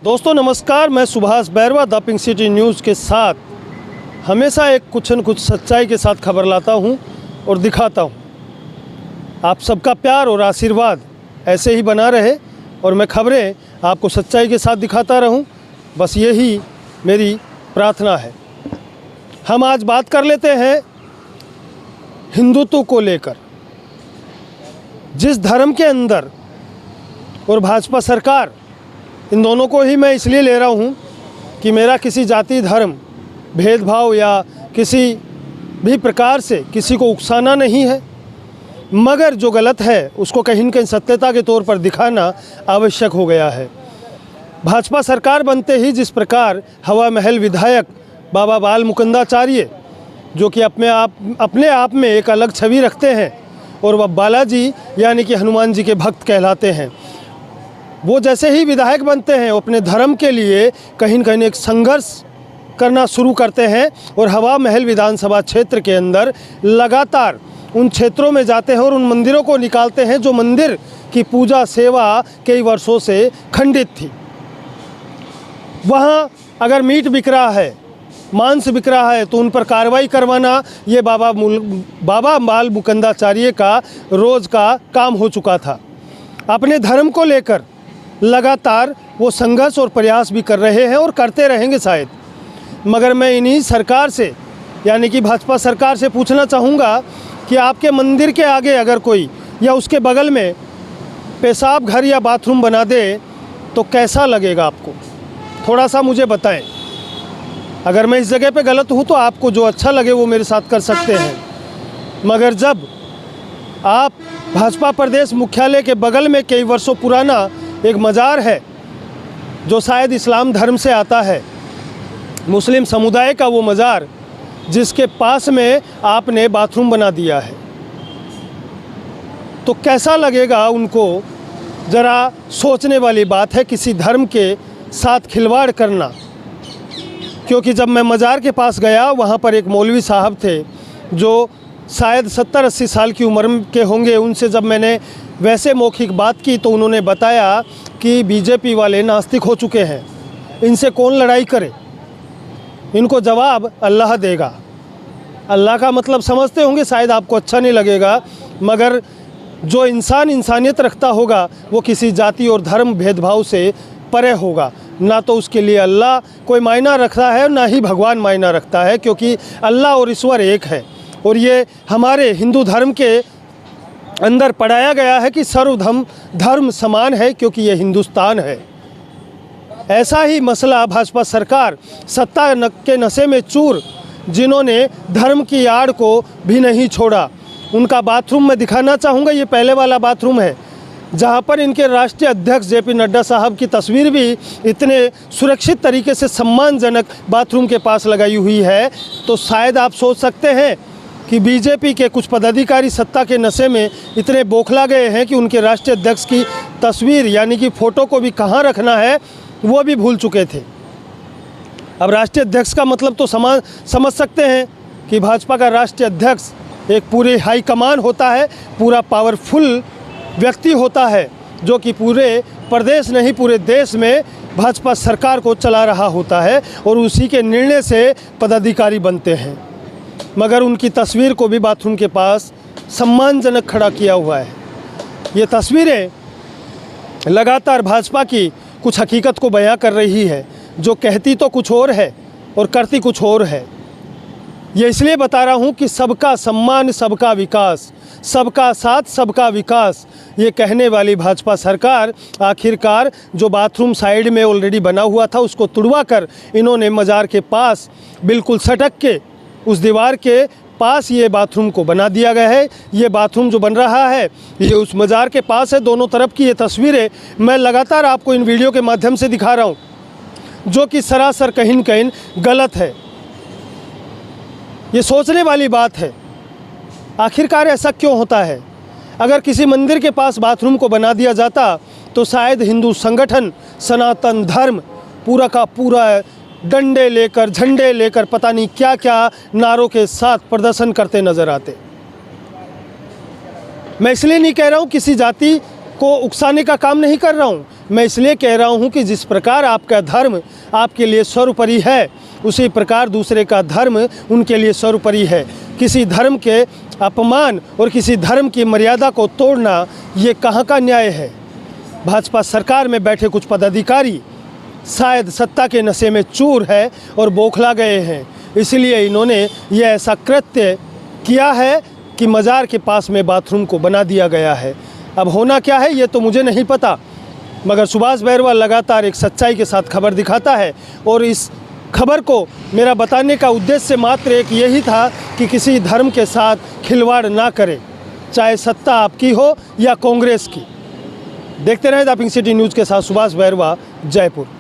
दोस्तों नमस्कार, मैं Subhash Bairwa the pink city news के साथ हमेशा एक कुछ न कुछ सच्चाई के साथ खबर लाता हूं और दिखाता हूं। आप सबका प्यार और आशीर्वाद ऐसे ही बना रहे और मैं खबरें आपको सच्चाई के साथ दिखाता रहूं, बस यही मेरी प्रार्थना है। हम आज बात कर लेते हैं हिंदुत्व को लेकर। जिस धर्म के अंदर और भाजपा सरकार, इन दोनों को ही मैं इसलिए ले रहा हूँ कि मेरा किसी जाति धर्म भेदभाव या किसी भी प्रकार से किसी को उकसाना नहीं है, मगर जो गलत है उसको कहीं न कहीं सत्यता के तौर पर दिखाना आवश्यक हो गया है। भाजपा सरकार बनते ही जिस प्रकार हवा महल विधायक बाबा बाल मुकुंदाचार्य, जो कि अपने आप में एक अलग छवि रखते हैं और वह बालाजी यानी कि हनुमान जी के भक्त कहलाते हैं, वो जैसे ही विधायक बनते हैं अपने धर्म के लिए कहीं न कहीं एक संघर्ष करना शुरू करते हैं और हवा महल विधानसभा क्षेत्र के अंदर लगातार उन क्षेत्रों में जाते हैं और उन मंदिरों को निकालते हैं जो मंदिर की पूजा सेवा कई वर्षों से खंडित थी। वहाँ अगर मीट बिक रहा है, मांस बिक रहा है, तो उन पर कार्रवाई करवाना ये बाबा बाल मुकुंदाचार्य का रोज़ का काम हो चुका था। अपने धर्म को लेकर लगातार वो संघर्ष और प्रयास भी कर रहे हैं और करते रहेंगे शायद, मगर मैं इन्हीं सरकार से यानी कि भाजपा सरकार से पूछना चाहूँगा कि आपके मंदिर के आगे अगर कोई या उसके बगल में पेशाब घर या बाथरूम बना दे तो कैसा लगेगा आपको? थोड़ा सा मुझे बताएं। अगर मैं इस जगह पे गलत हूँ तो आपको जो अच्छा लगे वो मेरे साथ कर सकते हैं, मगर जब आप भाजपा प्रदेश मुख्यालय के बगल में कई वर्षों पुराना एक मज़ार है जो शायद इस्लाम धर्म से आता है, मुस्लिम समुदाय का वो मज़ार, जिसके पास में आपने बाथरूम बना दिया है, तो कैसा लगेगा उनको? ज़रा सोचने वाली बात है किसी धर्म के साथ खिलवाड़ करना। क्योंकि जब मैं मज़ार के पास गया, वहाँ पर एक मौलवी साहब थे जो शायद 70-80 साल की उम्र के होंगे। उनसे जब मैंने वैसे मौखिक बात की तो उन्होंने बताया कि बीजेपी वाले नास्तिक हो चुके हैं, इनसे कौन लड़ाई करे, इनको जवाब अल्लाह देगा। अल्लाह का मतलब समझते होंगे, शायद आपको अच्छा नहीं लगेगा, मगर जो इंसान इंसानियत रखता होगा वो किसी जाति और धर्म भेदभाव से परे होगा। ना तो उसके लिए अल्लाह कोई मायना रखता है, ना ही भगवान मायना रखता है, क्योंकि अल्लाह और ईश्वर एक है। और ये हमारे हिंदू धर्म के अंदर पढ़ाया गया है कि सर्वधर्म धर्म समान है, क्योंकि ये हिंदुस्तान है। ऐसा ही मसला भाजपा सरकार सत्ता के नशे में चूर, जिन्होंने धर्म की आड़ को भी नहीं छोड़ा। उनका बाथरूम मैं दिखाना चाहूँगा। ये पहले वाला बाथरूम है जहाँ पर इनके राष्ट्रीय अध्यक्ष JP नड्डा साहब की तस्वीर भी इतने सुरक्षित तरीके से सम्मानजनक बाथरूम के पास लगाई हुई है। तो शायद आप सोच सकते हैं कि बीजेपी के कुछ पदाधिकारी सत्ता के नशे में इतने बौखला गए हैं कि उनके राष्ट्रीय अध्यक्ष की तस्वीर यानी कि फ़ोटो को भी कहाँ रखना है वो भी भूल चुके थे। अब राष्ट्रीय अध्यक्ष का मतलब तो समझ सकते हैं कि भाजपा का राष्ट्रीय अध्यक्ष एक पूरे हाईकमान होता है, पूरा पावरफुल व्यक्ति होता है, जो कि पूरे प्रदेश नहीं पूरे देश में भाजपा सरकार को चला रहा होता है और उसी के निर्णय से पदाधिकारी बनते हैं। मगर उनकी तस्वीर को भी बाथरूम के पास सम्मानजनक खड़ा किया हुआ है। ये तस्वीरें लगातार भाजपा की कुछ हकीकत को बयां कर रही है, जो कहती तो कुछ और है और करती कुछ और है। ये इसलिए बता रहा हूँ कि सबका सम्मान सबका विकास, सबका साथ सबका विकास, ये कहने वाली भाजपा सरकार आखिरकार जो बाथरूम साइड में ऑलरेडी बना हुआ था उसको तुड़वा कर इन्होंने मज़ार के पास बिल्कुल सटक के उस दीवार के पास ये बाथरूम को बना दिया गया है। ये बाथरूम जो बन रहा है ये उस मज़ार के पास है। दोनों तरफ की ये तस्वीरें मैं लगातार आपको इन वीडियो के माध्यम से दिखा रहा हूँ, जो कि सरासर कहीं न कहीं गलत है। ये सोचने वाली बात है, आखिरकार ऐसा क्यों होता है? अगर किसी मंदिर के पास बाथरूम को बना दिया जाता तो शायद हिंदू संगठन सनातन धर्म पूरा का पूरा डंडे लेकर झंडे लेकर पता नहीं क्या क्या नारों के साथ प्रदर्शन करते नजर आते। मैं इसलिए नहीं कह रहा हूँ किसी जाति को उकसाने का काम नहीं कर रहा हूँ। मैं इसलिए कह रहा हूँ कि जिस प्रकार आपका धर्म आपके लिए सर्वोपरि है, उसी प्रकार दूसरे का धर्म उनके लिए सर्वोपरि है। किसी धर्म के अपमान और किसी धर्म की मर्यादा को तोड़ना ये कहाँ का न्याय है। भाजपा सरकार में बैठे कुछ पदाधिकारी शायद सत्ता के नशे में चूर है और बौखला गए हैं, इसलिए इन्होंने यह ऐसा कृत्य किया है कि मज़ार के पास में बाथरूम को बना दिया गया है। अब होना क्या है ये तो मुझे नहीं पता, मगर सुभाष बैरवा लगातार एक सच्चाई के साथ खबर दिखाता है और इस खबर को मेरा बताने का उद्देश्य मात्र एक यही था कि किसी धर्म के साथ खिलवाड़ ना करें, चाहे सत्ता आपकी हो या कांग्रेस की। देखते रहें द पिंक सिटी न्यूज़ के साथ सुभाष बैरवा, जयपुर।